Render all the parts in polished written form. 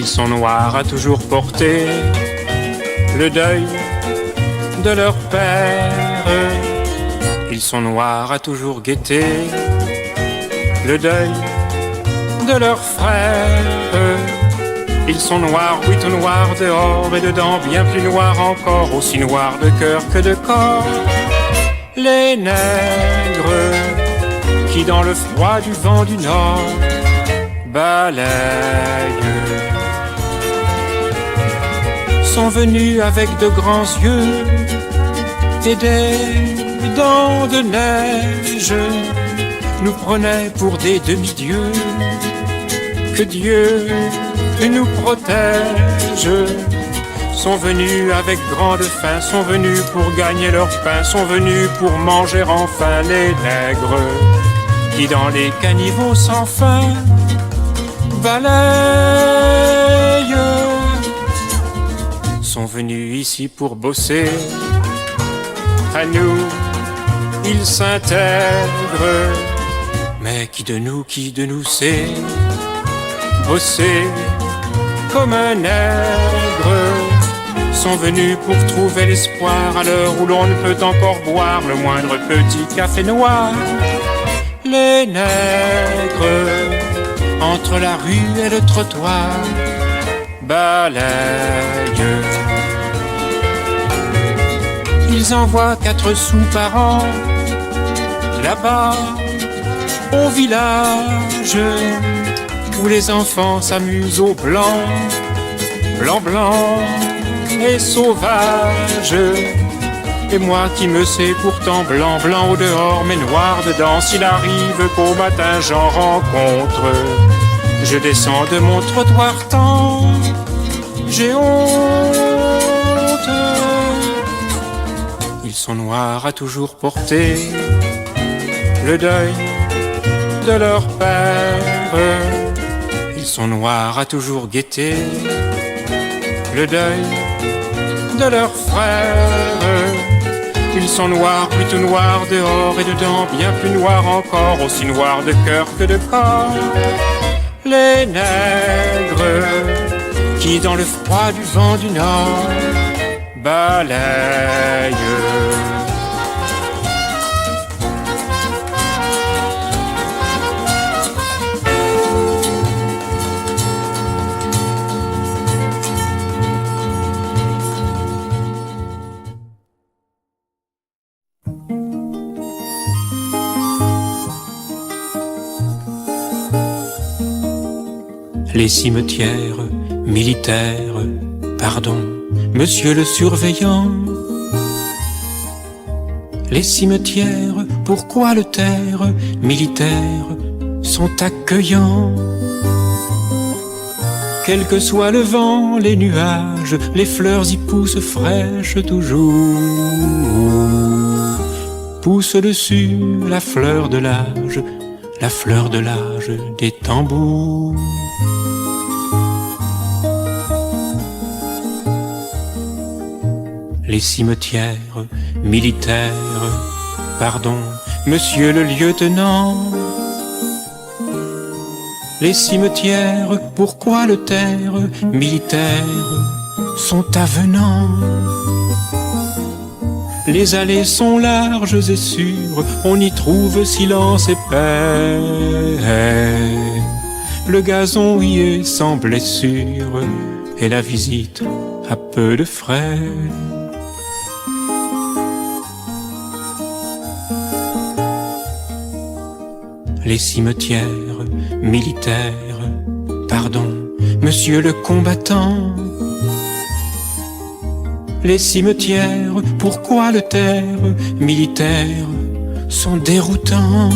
Ils sont noirs à toujours porter le deuil de leur père. Ils sont noirs à toujours guetter le deuil de leurs frères. Ils sont noirs, oui tout noirs dehors et dedans, bien plus noirs encore, aussi noirs de cœur que de corps. Les nègres qui dans le froid du vent du nord balayent sont venus avec de grands yeux et des dents de neige, nous prenaient pour des demi-dieux. Que Dieu nous protège. Sont venus avec grande faim, sont venus pour gagner leur pain, sont venus pour manger enfin. Les nègres qui dans les caniveaux sans fin balayent sont venus ici pour bosser. À nous, ils s'intègrent. Mais qui de nous sait bosser comme un nègre? Sont venus pour trouver l'espoir à l'heure où l'on ne peut encore boire le moindre petit café noir. Les nègres, entre la rue et le trottoir, balayent. Ils envoient 4 sous par an là-bas au village où les enfants s'amusent au blanc, blanc, blanc et sauvage. Et moi qui me sais pourtant blanc, blanc au dehors mais noir dedans, s'il arrive qu'au matin j'en rencontre, je descends de mon trottoir tant j'ai honte. Ils sont noirs à toujours porter le deuil de leur père. Ils sont noirs à toujours guetter le deuil de leurs frères. Ils sont noirs, oui tout noirs dehors et dedans, bien plus noirs encore, aussi noirs de cœur que de corps. Les nègres qui dans le froid du vent du nord balayent. Les cimetières militaires, pardon, monsieur le surveillant. Les cimetières, pourquoi le taire, militaires, sont accueillants. Quel que soit le vent, les nuages, les fleurs y poussent fraîches toujours. Pousse dessus la fleur de l'âge, la fleur de l'âge des tambours. Les cimetières militaires, pardon, monsieur le lieutenant. Les cimetières, pourquoi le taire, militaires, sont avenants. Les allées sont larges et sûres, on y trouve silence et paix. Le gazon y est sans blessure, et la visite a peu de frais. Les cimetières militaires, pardon, monsieur le combattant. Les cimetières, pourquoi le taire, militaires, sont déroutants.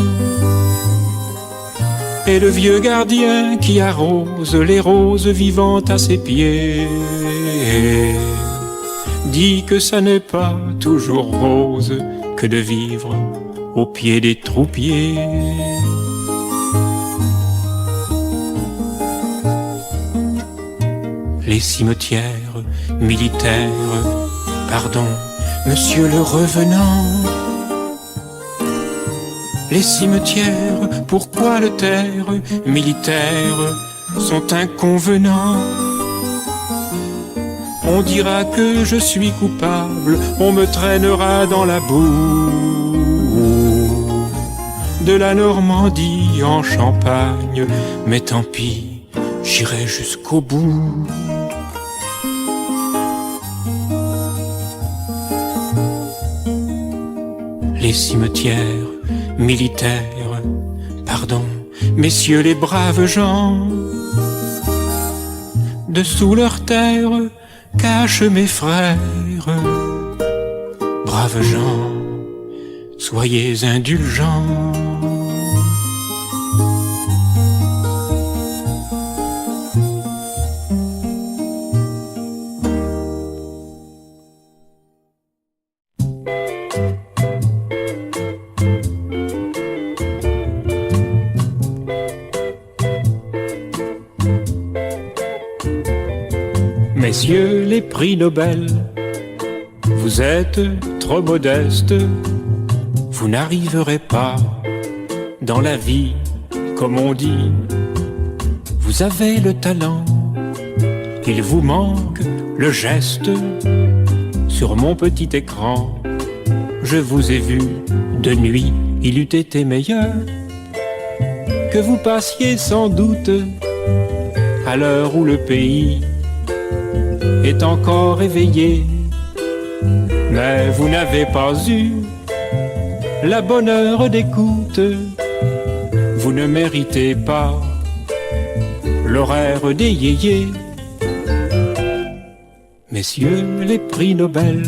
Et le vieux gardien qui arrose les roses vivantes à ses pieds dit que ça n'est pas toujours rose que de vivre au pied des troupiers. Les cimetières militaires, pardon, monsieur le revenant. Les cimetières, pourquoi le taire, militaires, sont inconvenants. On dira que je suis coupable, on me traînera dans la boue de la Normandie en Champagne, mais tant pis, j'irai jusqu'au bout. Les cimetières militaires, pardon, messieurs les braves gens, dessous leur terre cachent mes frères. Braves gens, soyez indulgents. Messieurs les prix Nobel, vous êtes trop modestes, vous n'arriverez pas dans la vie, comme on dit. Vous avez le talent, il vous manque le geste. Sur mon petit écran, je vous ai vu de nuit, il eût été meilleur que vous passiez sans doute à l'heure où le pays est encore éveillé. Mais vous n'avez pas eu la bonne heure d'écoute. Vous ne méritez pas l'horaire des yéyés. Messieurs les prix Nobel,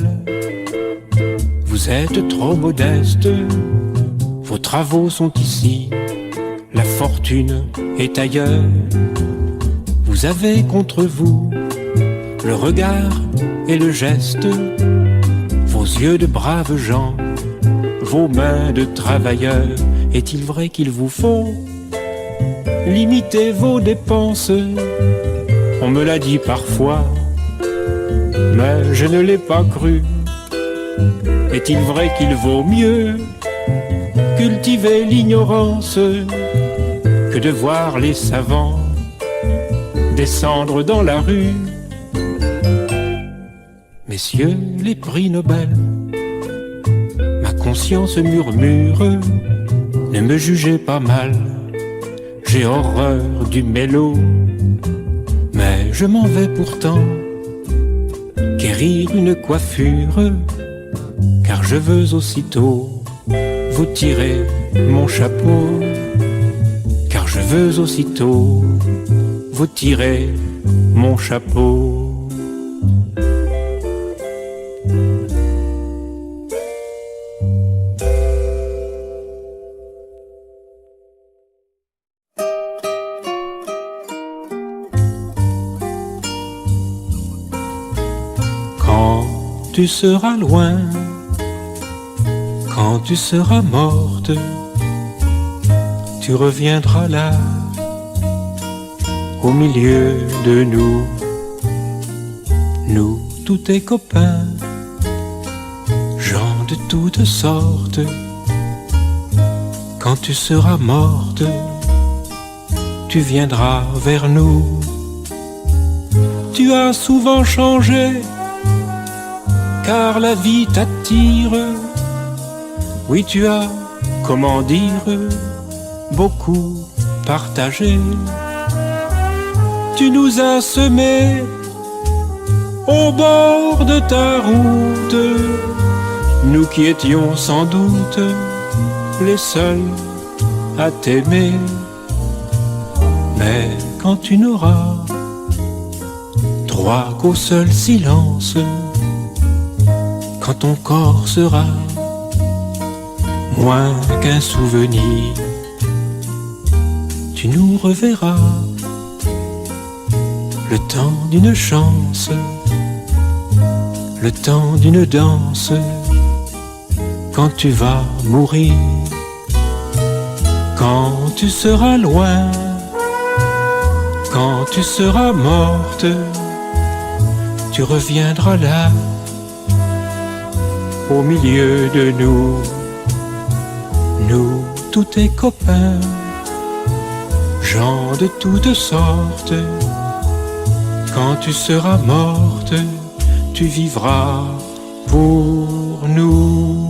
vous êtes trop modestes. Vos travaux sont ici, la fortune est ailleurs. Vous avez contre vous le regard et le geste, vos yeux de braves gens, vos mains de travailleurs. Est-il vrai qu'il vous faut limiter vos dépenses? On me l'a dit parfois, mais je ne l'ai pas cru. Est-il vrai qu'il vaut mieux cultiver l'ignorance que de voir les savants descendre dans la rue? Messieurs les prix Nobel, ma conscience murmure, ne me jugez pas mal, j'ai horreur du mélo, mais je m'en vais pourtant quérir une coiffure, car je veux aussitôt vous tirer mon chapeau, car je veux aussitôt vous tirer mon chapeau. Tu seras loin, quand tu seras morte, tu reviendras là, au milieu de nous, nous tous tes copains, gens de toutes sortes. Quand tu seras morte, tu viendras vers nous. Tu as souvent changé, car la vie t'attire. Oui, tu as, comment dire, beaucoup partagé. Tu nous as semés au bord de ta route, nous qui étions sans doute les seuls à t'aimer. Mais quand tu n'auras droit qu'au seul silence, quand ton corps sera moins qu'un souvenir, tu nous reverras le temps d'une chance, le temps d'une danse, quand tu vas mourir, quand tu seras loin, quand tu seras morte, tu reviendras là, au milieu de nous, nous tous tes copains, gens de toutes sortes. Quand tu seras morte, tu vivras pour nous.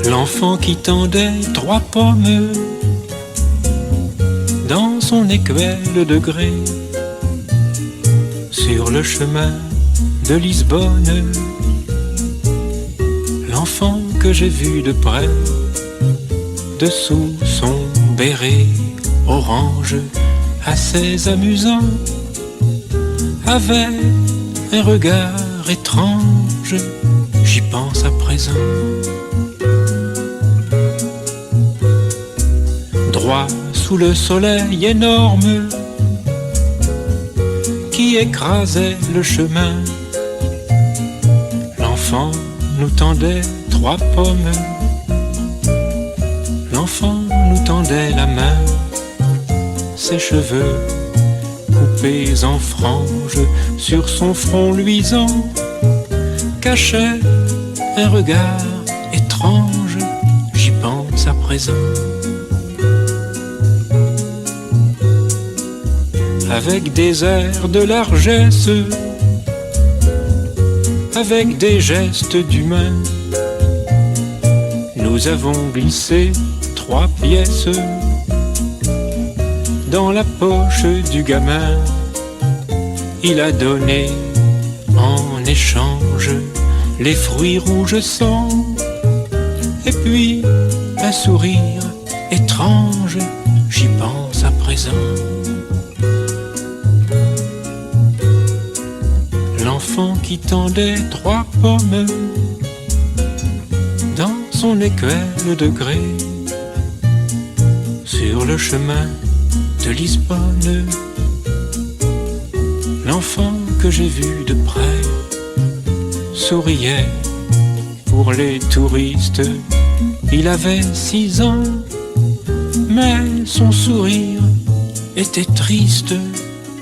L'enfant qui tendait 3 pommes dans son écuelle de grès sur le chemin de Lisbonne. L'enfant que j'ai vu de près, dessous son béret orange assez amusant, avait un regard étrange, j'y pense à présent. Droit sous le soleil énorme qui écrasait le chemin, l'enfant nous tendait 3 pommes. L'enfant nous tendait la main, ses cheveux coupés en franges sur son front luisant cachaient un regard étrange, j'y pense à présent. Avec des airs de largesse, avec des gestes d'humain, nous avons glissé 3 pièces dans la poche du gamin. Il a donné en échange les fruits rouges sang, et puis un sourire étrange, j'y pense à présent. L'enfant qui tendait 3 pommes dans son écuelle de grès sur le chemin de Lisbonne. L'enfant que j'ai vu de près souriait pour les touristes. Il avait 6 ans, mais son sourire était triste,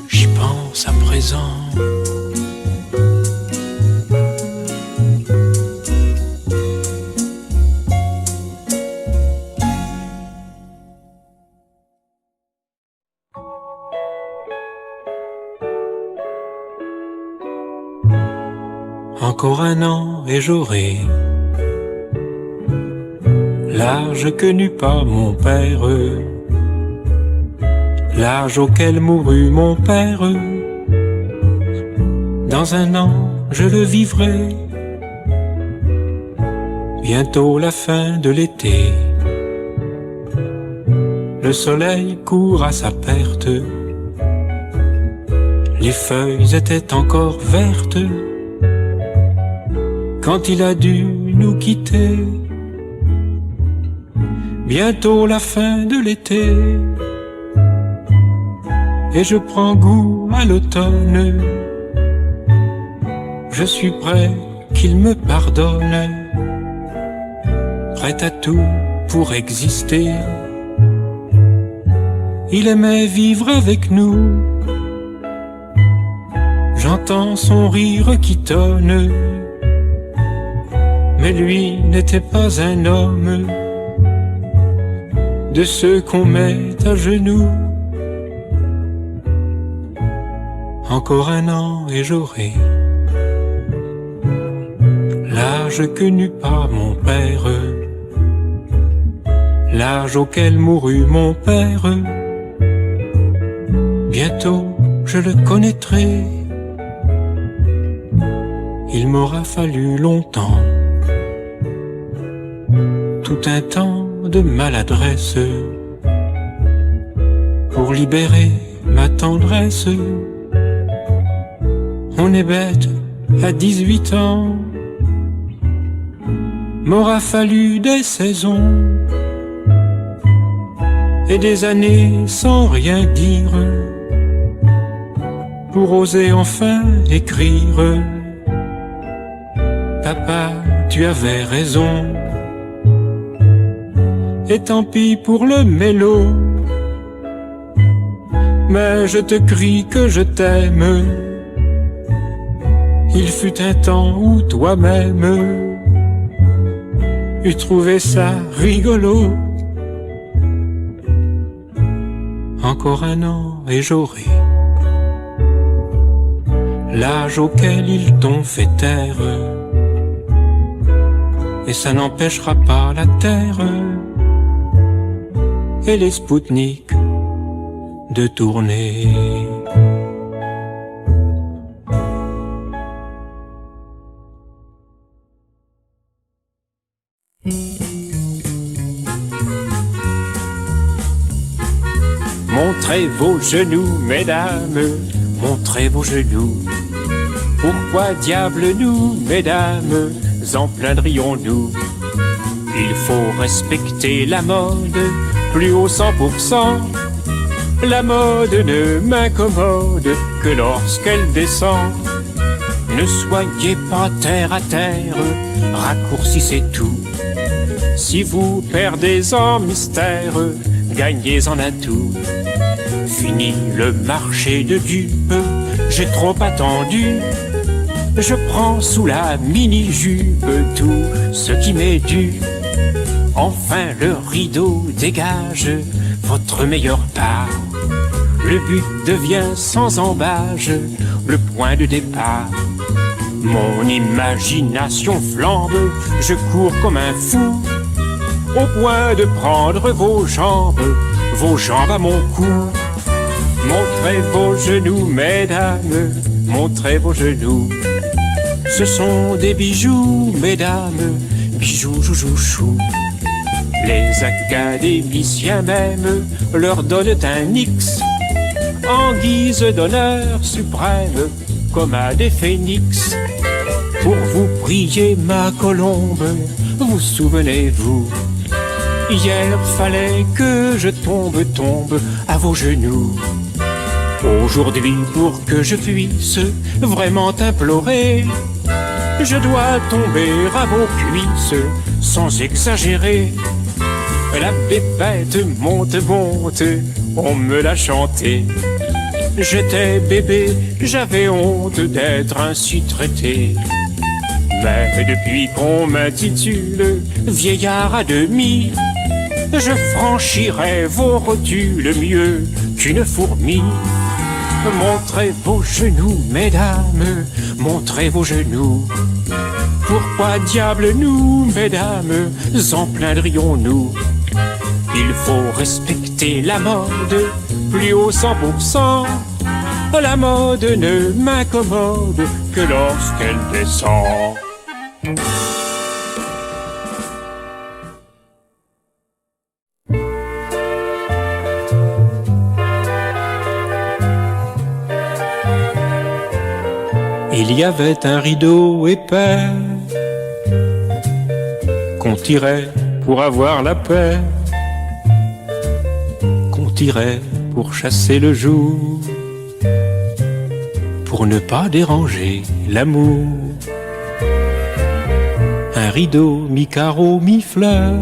j'y pense à présent. Encore 1 an et j'aurai l'âge que n'eut pas mon père, l'âge auquel mourut mon père. Dans 1 an je le vivrai, bientôt la fin de l'été. Le soleil court à sa perte, les feuilles étaient encore vertes quand il a dû nous quitter. Bientôt la fin de l'été, et je prends goût à l'automne. Je suis prêt qu'il me pardonne, prêt à tout pour exister. Il aimait vivre avec nous, j'entends son rire qui tonne, mais lui n'était pas un homme de ceux qu'on met à genoux. Encore 1 an et j'aurai l'âge que n'eut pas mon père, l'âge auquel mourut mon père. Bientôt je le connaîtrai, il m'aura fallu longtemps, tout un temps de maladresse, pour libérer ma tendresse. On est bête à 18 ans, m'aura fallu des saisons et des années sans rien dire pour oser enfin écrire. Papa, tu avais raison, et tant pis pour le mélo. Mais je te crie que je t'aime. Il fut un temps où toi-même eût trouvé ça rigolo. Encore un an et j'aurai l'âge auquel ils t'ont fait taire, et ça n'empêchera pas la terre et les Spoutniks de tourner. Montrez vos genoux, mesdames, montrez vos genoux. Pourquoi diable nous, mesdames, en plaindrions-nous? Il faut respecter la mode, plus au 100%. La mode ne m'incommode que lorsqu'elle descend. Ne soyez pas terre à terre, raccourcissez tout. Si vous perdez en mystère, gagnez en atout. Fini le marché de dupes, j'ai trop attendu. Je prends sous la mini-jupe tout ce qui m'est dû. Enfin le rideau dégage votre meilleure part. Le but devient sans embâge le point de départ. Mon imagination flambe, je cours comme un fou, au point de prendre vos jambes à mon cou. Montrez vos genoux, mesdames, montrez vos genoux. Ce sont des bijoux, mesdames, bijoux, joujou, chou. Les académiciens même leur donnent un X en guise d'honneur suprême, comme à des phénix. Pour vous prier, ma colombe, vous souvenez-vous, hier fallait que je tombe à vos genoux. Aujourd'hui, pour que je puisse vraiment implorer, je dois tomber à vos cuisses, sans exagérer. La bébête monte, on me l'a chanté. J'étais bébé, j'avais honte d'être ainsi traité. Mais depuis qu'on m'intitule vieillard à demi, je franchirai vos rotules mieux qu'une fourmi. Montrez vos genoux, mesdames, montrez vos genoux. Pourquoi diable nous, mesdames, en plaindrions-nous? Il faut respecter la mode, plus au 100%. La mode ne m'incommode que lorsqu'elle descend. Il y avait un rideau épais qu'on tirait pour avoir la paix, qu'on tirait pour chasser le jour, pour ne pas déranger l'amour. Un rideau mi-carreau, mi-fleur,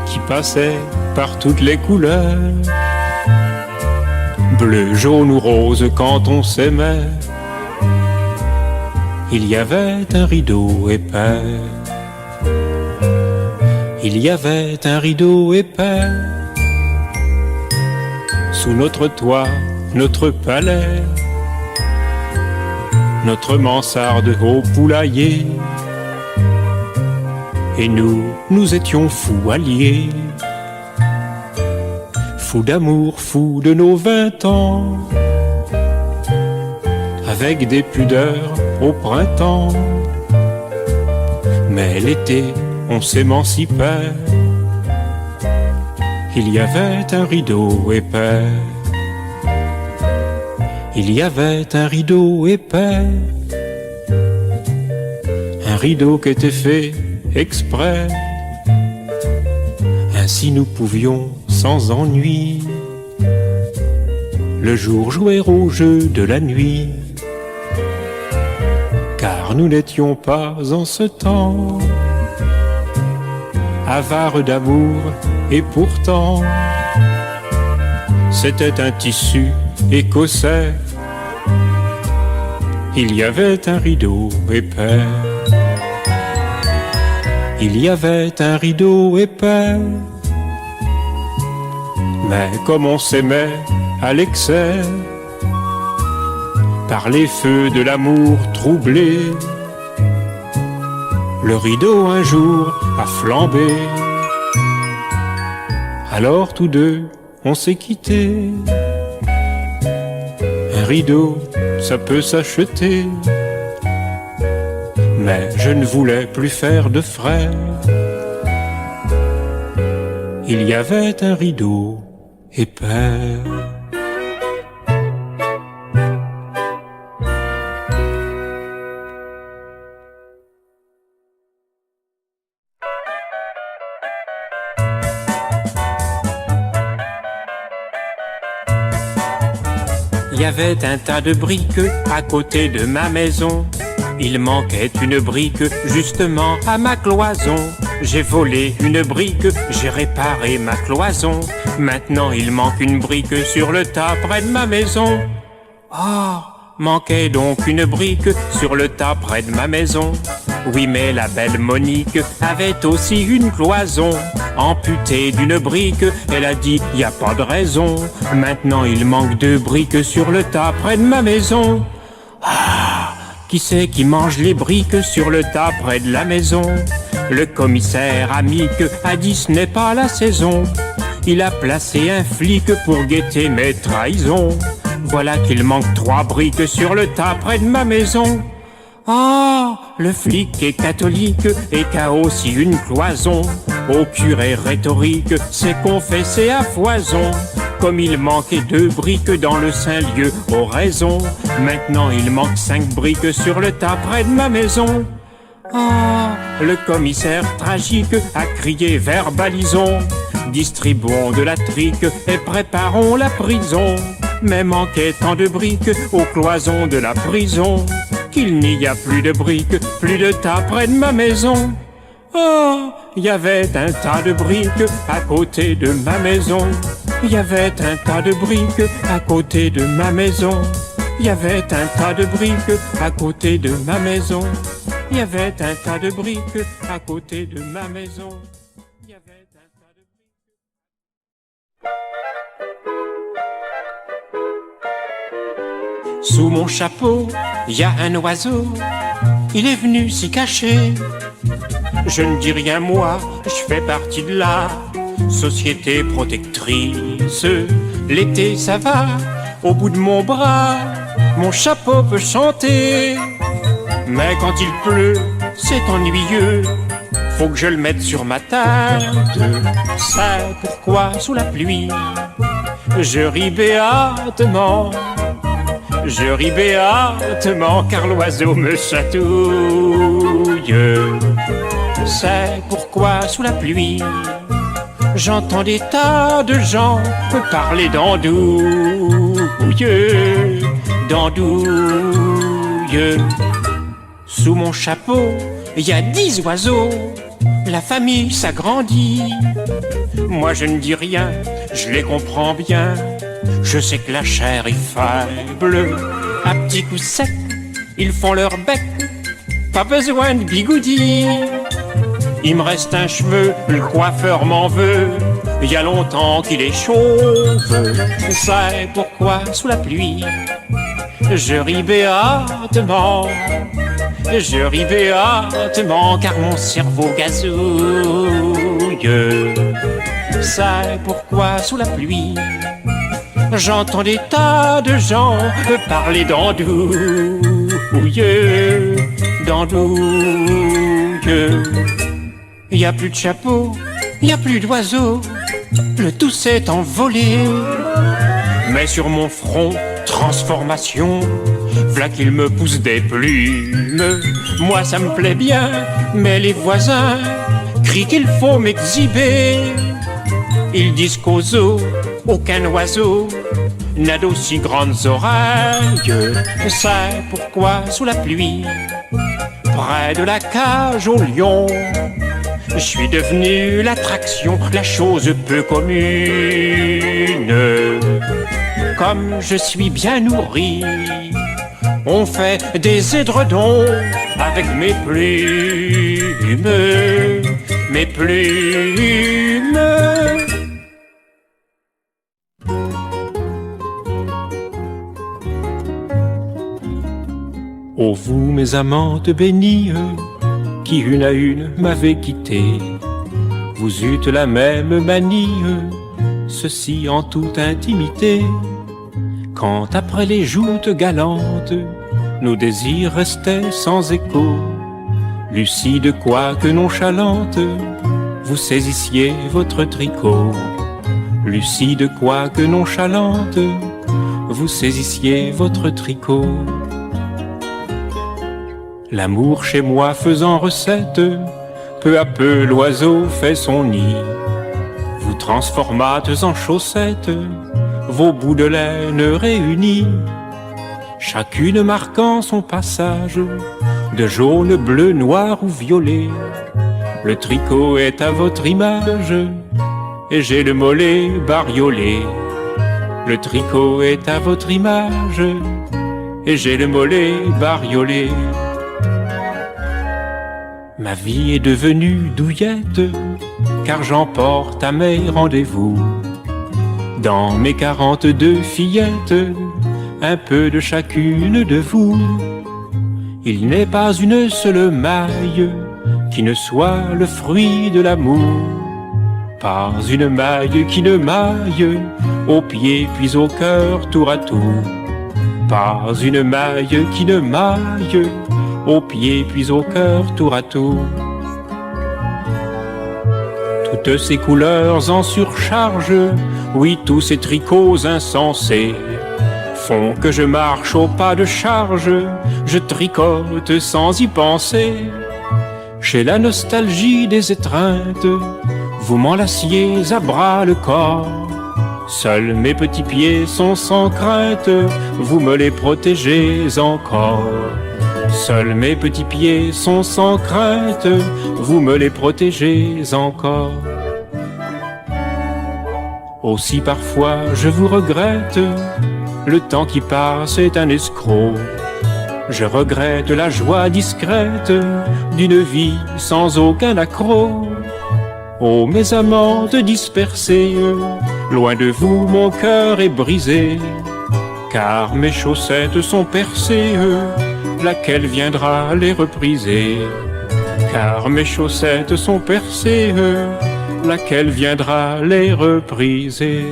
qui passait par toutes les couleurs, bleu, jaune ou rose quand on s'aimait. Il y avait un rideau épais. Il y avait un rideau épais sous notre toit, notre palais, notre mansarde au poulailler. Et nous étions fous alliés, fous d'amour, fous de nos 20 ans, avec des pudeurs au printemps. Mais l'été, on s'émancipait. Il y avait un rideau épais. Il y avait un rideau épais. Un rideau qui était fait exprès. Ainsi nous pouvions sans ennui le jour jouer au jeu de la nuit. Car nous n'étions pas en ce temps avare d'amour, et pourtant c'était un tissu écossais. Il y avait un rideau épais. Il y avait un rideau épais. Mais comme on s'aimait à l'excès, par les feux de l'amour troublé, le rideau un jour a flambé. Alors tous deux on s'est quittés. Un rideau, ça peut s'acheter, mais je ne voulais plus faire de frais. Il y avait un rideau épais. Il y avait un tas de briques à côté de ma maison. Il manquait une brique justement à ma cloison. J'ai volé une brique, j'ai réparé ma cloison. Maintenant il manque une brique sur le tas près de ma maison. Oh, manquait donc une brique sur le tas près de ma maison. Oui, mais la belle Monique avait aussi une cloison. Amputée d'une brique, elle a dit y a pas de raison. Maintenant il manque 2 briques sur le tas près de ma maison. Ah, qui c'est qui mange les briques sur le tas près de la maison? Le commissaire Amique a dit ce n'est pas la saison. Il a placé un flic pour guetter mes trahisons. Voilà qu'il manque 3 briques sur le tas près de ma maison. Ah, le flic est catholique et qu'a aussi une cloison. Au curé rhétorique, c'est confessé à foison. Comme il manquait 2 briques dans le Saint-Lieu, oraison. Maintenant il manque 5 briques sur le tas près de ma maison. Ah, le commissaire tragique a crié verbalisons. Distribuons de la trique et préparons la prison. Mais manquait tant de briques aux cloisons de la prison qu'il n'y a plus de briques, plus de tas près de ma maison. Oh, il y avait un tas de briques à côté de ma maison. Il y avait un tas de briques à côté de ma maison. Il y avait un tas de briques à côté de ma maison. Il y avait un tas de briques à côté de ma maison. Il y avait un tas de briques. Sous mon chapeau, il y a un oiseau. Il est venu s'y cacher. Je ne dis rien moi, je fais partie de la société protectrice. L'été ça va, au bout de mon bras, mon chapeau peut chanter. Mais quand il pleut, c'est ennuyeux, faut que je le mette sur ma tête. C'est pourquoi sous la pluie, je ris béatement. Je ris béatement car l'oiseau me chatouille. C'est pourquoi sous la pluie, j'entends des tas de gens parler d'andouille, d'andouille. Sous mon chapeau, il y a 10 oiseaux, la famille s'agrandit. Moi je ne dis rien, je les comprends bien. Je sais que la chair est faible, à petits coups secs, ils font leur bec, pas besoin de bigoudi. Il me reste un cheveu, le coiffeur m'en veut, il y a longtemps qu'il est chauve. C'est pourquoi sous la pluie, je ris béatement. Je ris béatement car mon cerveau gazouille. C'est pourquoi sous la pluie, j'entends des tas de gens parler d'andouille, d'andouille. Il n'y a plus de chapeau, il n'y a plus d'oiseaux, le tout s'est envolé. Mais sur mon front, transformation, v'là qu'il me pousse des plumes. Moi ça me plaît bien, mais les voisins crient qu'il faut m'exhiber. Ils disent qu'aux zoo, aucun oiseau n'a d'aussi grandes oreilles. C'est pourquoi sous la pluie, près de la cage au lion, Je suis devenu l'attraction, la chose peu commune. Comme je suis bien nourri, on fait des édredons avec mes plumes, mes plumes. Ô vous, mes amantes bénies, qui une à une m'avez quitté, vous eûtes la même manie, ceci en toute intimité. Quand après les joutes galantes, nos désirs restaient sans écho, lucide quoique nonchalante, vous saisissiez votre tricot. Lucide quoique nonchalante, vous saisissiez votre tricot. L'amour chez moi faisant recette, peu à peu l'oiseau fait son nid. Vous transformâtes en chaussettes vos bouts de laine réunis, chacune marquant son passage de jaune, bleu, noir ou violet. Le tricot est à votre image et j'ai le mollet bariolé. Le tricot est à votre image et j'ai le mollet bariolé. Ma vie est devenue douillette, car j'emporte à mes rendez-vous, dans mes 42 fillettes, un peu de chacune de vous. Il n'est pas une seule maille qui ne soit le fruit de l'amour, pas une maille qui ne maille aux pieds puis au cœur tour à tour, pas une maille qui ne maille aux pieds puis au cœur tour à tour. Toutes ces couleurs en surcharge, oui, tous ces tricots insensés, font que je marche au pas de charge, je tricote sans y penser. Chez la nostalgie des étreintes, vous m'enlaciez à bras le corps. Seuls mes petits pieds sont sans crainte, vous me les protégez encore. Seuls mes petits pieds sont sans crainte, vous me les protégez encore. Aussi parfois je vous regrette, le temps qui passe est un escroc. Je regrette la joie discrète d'une vie sans aucun accroc. Ô mes amantes dispersées, loin de vous mon cœur est brisé, car mes chaussettes sont percées, laquelle viendra les repriser? Car mes chaussettes sont percées, laquelle viendra les repriser?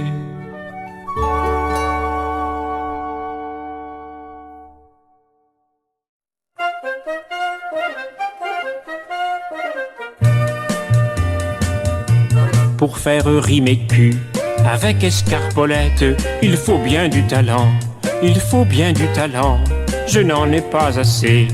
Pour faire rimer cul avec escarpolette, il faut bien du talent, il faut bien du talent. Je n'en ai pas assez,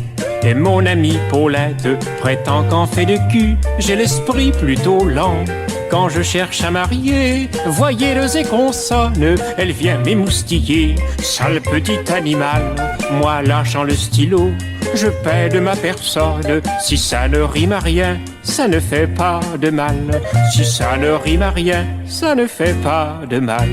et mon amie Paulette prétend qu'en fait de cul, j'ai l'esprit plutôt lent. Quand je cherche à marier, voyez le zé consonne, elle vient m'émoustiller, sale petit animal. Moi lâchant le stylo, je paie de ma personne. Si ça ne rime à rien, ça ne fait pas de mal. Si ça ne rime à rien, ça ne fait pas de mal.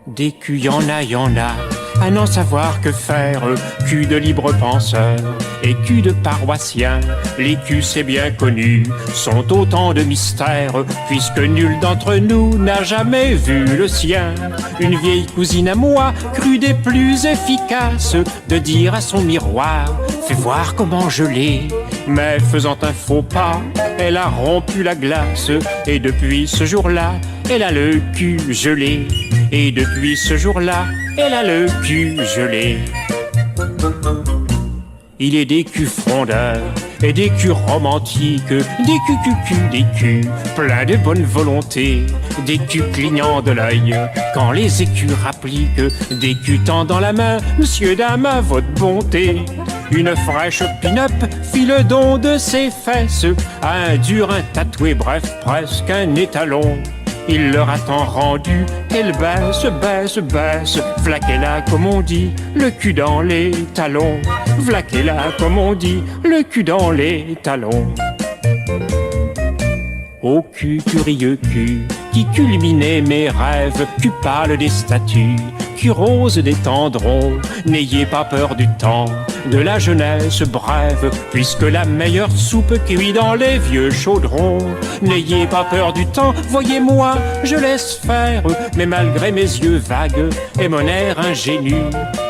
Des culs, y en a, à n'en savoir que faire. Cul de libre penseur et cul de paroissien. Les culs, c'est bien connu, sont autant de mystères, puisque nul d'entre nous n'a jamais vu le sien. Une vieille cousine à moi crut des plus efficaces de dire à son miroir: fais voir comment je l'ai. Mais faisant un faux pas, elle a rompu la glace, et depuis ce jour-là, elle a le cul gelé. Et depuis ce jour-là, elle a le cul gelé. Il est des culs frondeurs et des culs romantiques, des culs pleins de bonne volonté, des culs clignant de l'œil quand les écus rappliquent, des culs tendant la main, monsieur, dame, à votre bonté. Une fraîche pin-up fit le don de ses fesses à un dur, un tatoué, bref, presque un étalon. Il leur a tant rendu qu'elle baisse, vlaquez-la comme on dit, le cul dans les talons. Vlaquez-la comme on dit, le cul dans les talons. Au cul, curieux cul, qui culminait mes rêves, cul pâle des statues, cul rose des tendrons, n'ayez pas peur du temps, de la jeunesse brève, puisque la meilleure soupe cuit dans les vieux chaudrons. N'ayez pas peur du temps, voyez-moi, je laisse faire, mais malgré mes yeux vagues et mon air ingénu,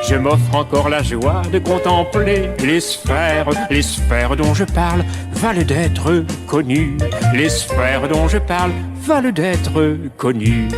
je m'offre encore la joie de contempler les sphères dont je parle valent d'être connues, les sphères dont je parle valent d'être connues.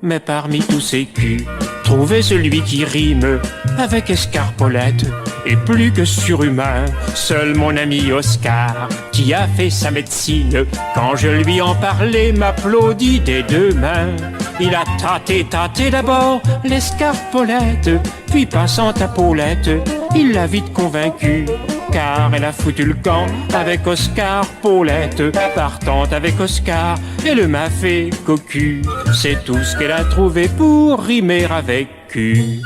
Mais parmi tous ces culs, trouvez celui qui rime avec escarpolette et plus que surhumain. Seul mon ami Oscar, qui a fait sa médecine, quand je lui en parlais, m'applaudit des deux mains. Il a tâté d'abord l'escarpolette, puis passant à Paulette, il l'a vite convaincu, car elle a foutu le camp avec Oscar, Paulette, partant avec Oscar, elle m'a fait cocu. C'est tout ce qu'elle a trouvé pour rimer avec cul.